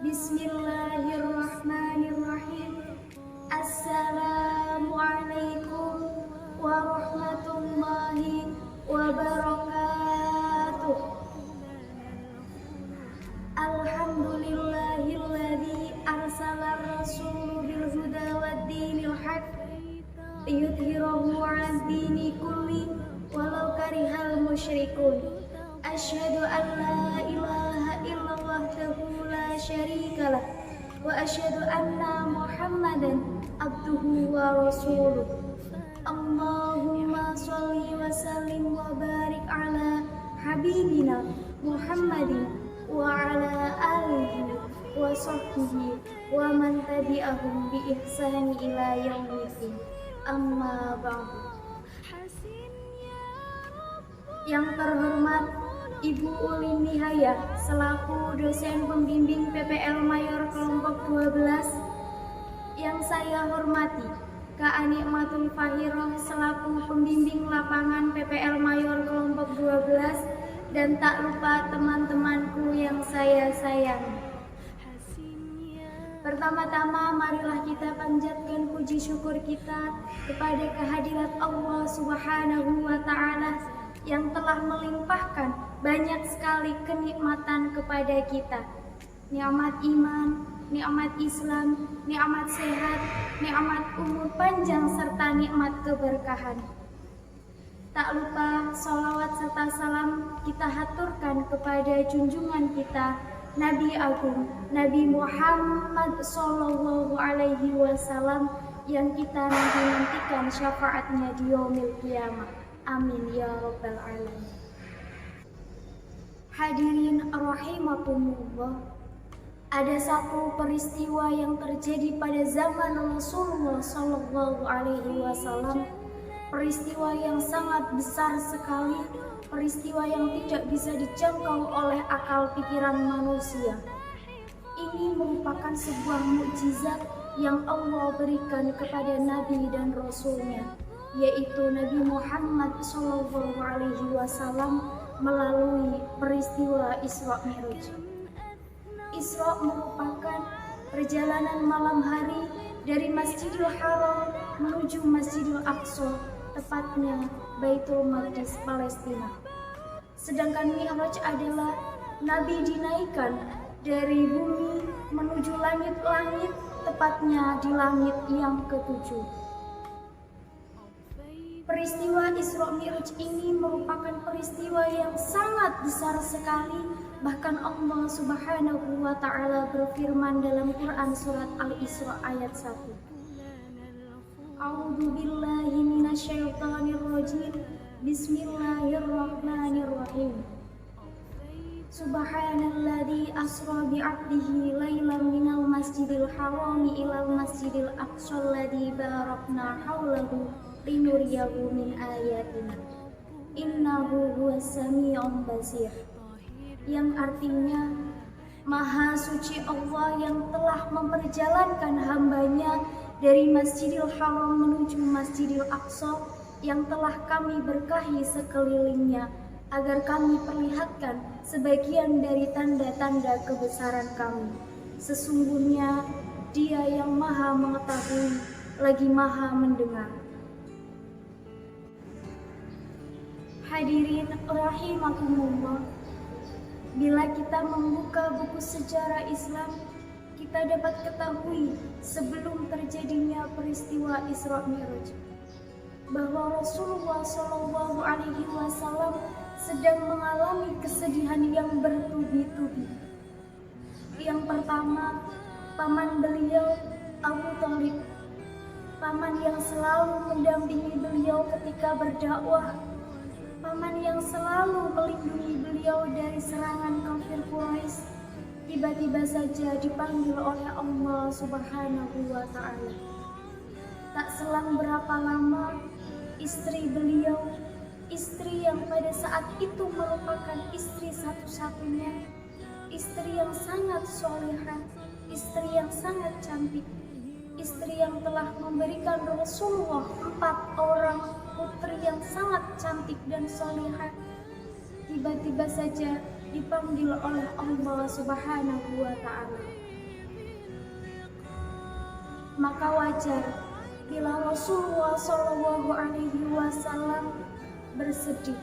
Bismillahirrahmanirrahim. Assalamualaikum warahmatullahi wabarakatuh. Alhamdulillahilladzi arsala rasuluhu bil huda waddinil haq liyudhhirahu 'alad dini kulli walau karihal musyrikun. Asyhadu an la ilaha illallah wahdahu la syarikalah wa asyhadu anna Muhammadan abduhu wa rasuluh. Allahumma sholli wa sallim wa barik ala habibina Muhammadin wa ala alihi wa sahbihi wa man tabi'ahum bi ihsani ila yaumiddin. Amma ba'du. Yang terhormat Ibu Ulin Nihaya selaku dosen pembimbing PPL Mayor kelompok 12, yang saya hormati Kak Anikmatul Fahiroh selaku pembimbing lapangan PPL Mayor kelompok 12, dan tak lupa teman-temanku yang saya sayangi. Pertama-tama marilah kita panjatkan puji syukur kita kepada kehadirat Allah Subhanahu wa Ta'ala yang telah melimpahkan banyak sekali kenikmatan kepada kita. Nikmat iman, nikmat Islam, nikmat sehat, nikmat umur panjang, serta nikmat keberkahan. Tak lupa sholawat serta salam kita haturkan kepada junjungan kita Nabi Agung, Nabi Muhammad Sallallahu Alaihi Wasallam, yang kita nantikan syafaatnya di yaumil qiyamah. Amin ya rabbal alamin. Hadirin rahimakumullah, ada satu peristiwa yang terjadi pada zaman Rasulullah Sallallahu Alaihi Wasallam, peristiwa yang sangat besar sekali, peristiwa yang tidak bisa dijangkau oleh akal pikiran manusia. Ini merupakan sebuah mukjizat yang Allah berikan kepada Nabi dan Rasul-Nya, yaitu Nabi Muhammad Sallallahu Alaihi Wasallam melalui peristiwa Isra Mi'raj. Isra merupakan perjalanan malam hari dari Masjidil Haram menuju Masjidil Aqsa, tepatnya Baitul Maqdis, Palestina. Sedangkan Mi'raj adalah Nabi dinaikkan dari bumi menuju langit-langit, tepatnya di langit yang ketujuh. Peristiwa Isra Mi'raj ini merupakan peristiwa yang sangat besar sekali. Bahkan Allah Subhanahu wa Ta'ala berfirman dalam Quran surat Al-Isra ayat 1. A'udzu billahi minasyaitonir rajim. Bismillahirrahmanirrahim. Subhanalladzi asra bi'abdihi lailan minal masjidil harami ilal masjidil aqsa alladzi barakna haulahu linuriyahu min ayatina innahu huwas sami'un basir, yang artinya Maha suci Allah yang telah memperjalankan hambanya dari Masjidil Haram menuju Masjidil Aqsa, yang telah kami berkahi sekelilingnya agar kami perlihatkan sebagian dari tanda-tanda kebesaran kami. Sesungguhnya Dia yang Maha mengetahui lagi Maha mendengar. Hadirin rahimakumullah, bila kita membuka buku sejarah Islam, kita dapat ketahui sebelum terjadinya peristiwa Isra Mi'raj bahwa Rasulullah Shallallahu Alaihi Wasallam sedang mengalami kesedihan yang bertubi-tubi. Yang pertama, paman beliau Abu Thalib, paman yang selalu mendampingi beliau ketika berdakwah, paman yang selalu melindungi beliau dari serangan kafir Quraisy, tiba-tiba saja dipanggil oleh Allah Subhanahu wa Ta'ala. Tak selang berapa lama, istri beliau, istri yang pada saat itu merupakan istri satu-satunya, istri yang sangat solehah, istri yang sangat cantik, istri yang telah memberikan Rasulullah 4 orang putri yang sangat cantik dan solehah, tiba-tiba saja dipanggil oleh Allah Subhanahu wa Ta'ala. maka wajar bila Rasulullah Shallallahu Alaihi Wasallam bersedih.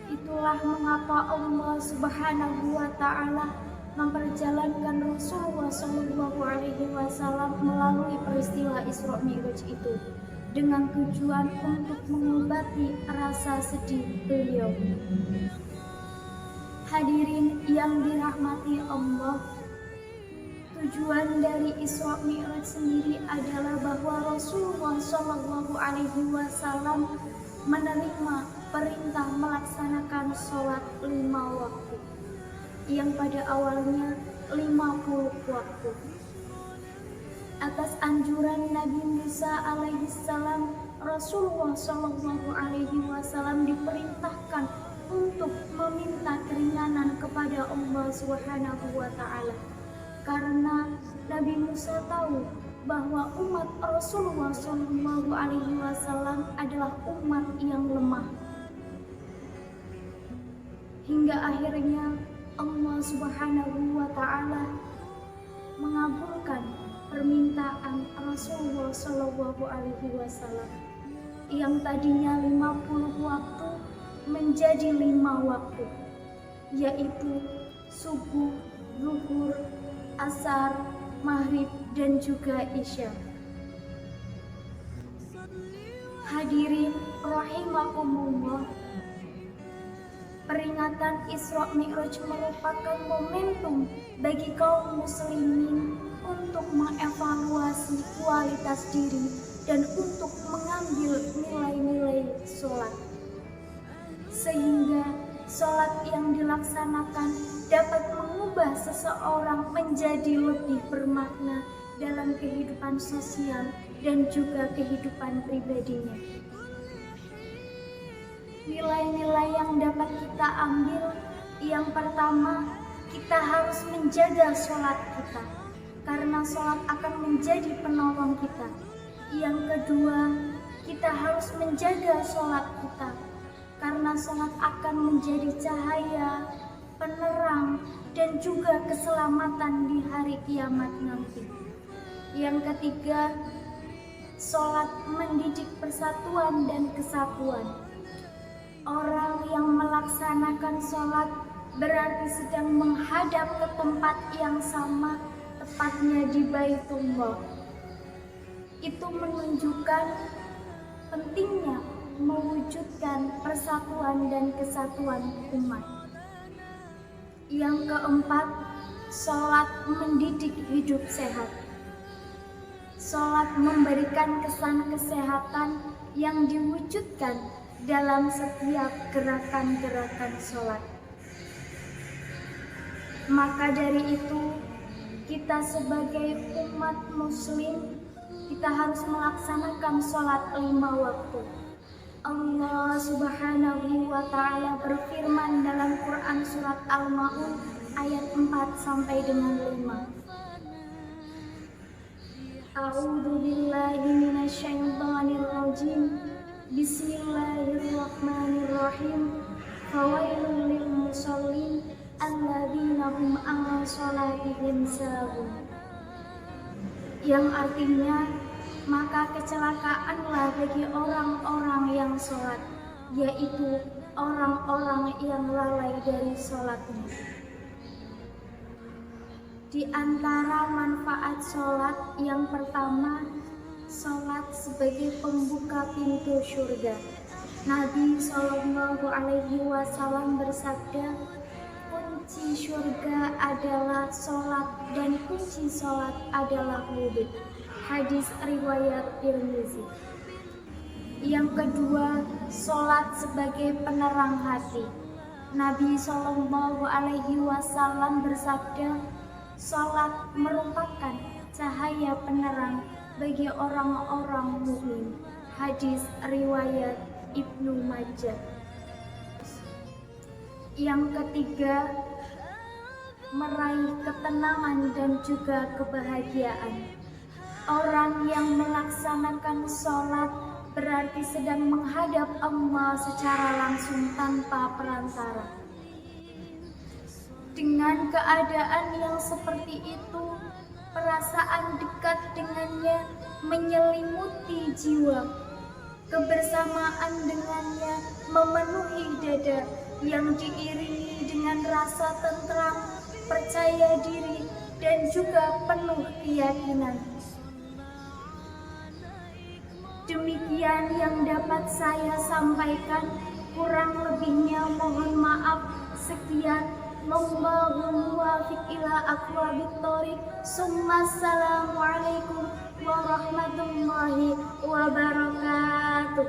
Itulah mengapa Allah Subhanahu Wa Taala memperjalankan Rasulullah Shallallahu Alaihi Wasallam melalui peristiwa Isra Mi'raj itu dengan tujuan untuk mengobati rasa sedih beliau. Hadirin yang dirahmati Allah, tujuan dari Isra Mi'raj sendiri adalah bahwa Rasulullah Shallallahu Alaihi Wasallam menerima perintah melaksanakan sholat 5 waktu yang pada awalnya 50 waktu. Atas anjuran Nabi Musa alaihissalam, Rasulullah Shallallahu Alaihi Wasallam diperintahkan untuk meminta keringanan kepada Allah Subhanahu Wa Taala, karena Nabi Musa tahu bahwa umat Rasulullah Shallallahu Alaihi Wasallam adalah umat yang lemah. Hingga akhirnya Allah Subhanahu Wa Taala mengabulkan permintaan Rasulullah Shallallahu Alaihi Wasallam yang tadinya 50 waktu menjadi 5 waktu, yaitu subuh, zuhur, asar, maghrib, dan juga isya. Hadirin rahimakumullah, peringatan Isra Mi'raj merupakan momentum bagi kaum muslimin untuk mengevaluasi kualitas diri dan untuk mengambil nilai-nilai sholat, sehingga sholat yang dilaksanakan dapat mengubah seseorang menjadi lebih bermakna dalam kehidupan sosial dan juga kehidupan pribadinya. Nilai-nilai yang dapat kita ambil, yang pertama, kita harus menjaga sholat kita, karena sholat akan menjadi penolong kita. Yang kedua, kita harus menjaga sholat kita, karena sholat akan menjadi cahaya, penerang, dan juga keselamatan di hari kiamat nanti. Yang ketiga, sholat mendidik persatuan dan kesatuan. Orang yang melaksanakan sholat berarti sedang menghadap ke tempat yang sama, tepatnya di Baitullah. Itu menunjukkan pentingnya mewujudkan persatuan dan kesatuan umat. Yang keempat, sholat mendidik hidup sehat. Sholat memberikan kesan kesehatan yang diwujudkan dalam setiap gerakan-gerakan sholat. Maka dari itu, kita sebagai umat muslim, kita harus melaksanakan sholat 5 waktu. Allah Subhanahu wa Ta'ala berfirman dalam Quran surat Al-Ma'un ayat 4 sampai dengan 5. A'udzu billahi minasyaitonir rajim. Bismillahirrahmanirrahim. Fawailul lil musallin alladzina hum an sholatihim sahun. Yang artinya, maka kecelakaanlah bagi orang-orang yang sholat, yaitu orang-orang yang lalai dari sholatnya. Di antara manfaat sholat yang pertama, sholat sebagai pembuka pintu surga. Nabi Shallallahu Alaihi Wasallam bersabda, kunci surga adalah sholat dan kunci sholat adalah wudhu. Hadis riwayat Tirmizi. Yang kedua, sholat sebagai penerang hati. Nabi Shallallahu Alaihi Wasallam bersabda, sholat merupakan cahaya penerang bagi orang-orang mukmin. Hadis riwayat Ibnu Majah. Yang ketiga, meraih ketenangan dan juga kebahagiaan. Orang yang melaksanakan sholat berarti sedang menghadap Allah secara langsung tanpa perantara. Dengan keadaan yang seperti itu, perasaan dekat dengannya menyelimuti jiwa. Kebersamaan dengannya memenuhi dada yang diiringi dengan rasa tentram, percaya diri, dan juga penuh keyakinan. Demikian yang dapat saya sampaikan, kurang lebihnya mohon maaf. Sekian, wallahu muwaffiq ila aqwabit thoriq. Assalamualaikum warahmatullahi wabarakatuh.